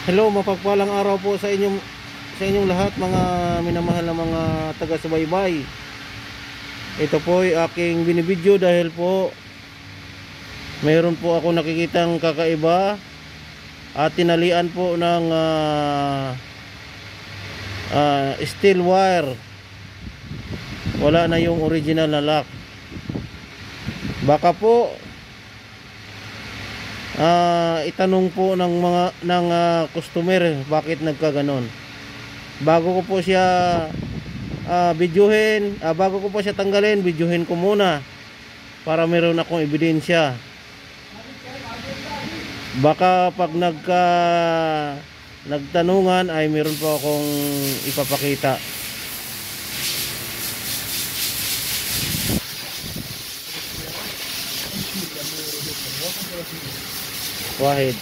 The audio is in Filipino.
Hello, mapagpalang araw po sa inyong lahat, mga minamahal na mga taga-subaybay. Ito po ay aking binibidyo dahil po mayroon po ako nakikitang kakaiba at tinalian po ng steel wire. Wala na yung original na lock. Baka po itanong po ng customer bakit nagkaganon. Bago ko po siya bago ko po siya tanggalin, videohin ko muna para meron akong ebidensya. Baka pag nagtanungan ay meron po akong ipapakita. Wahid.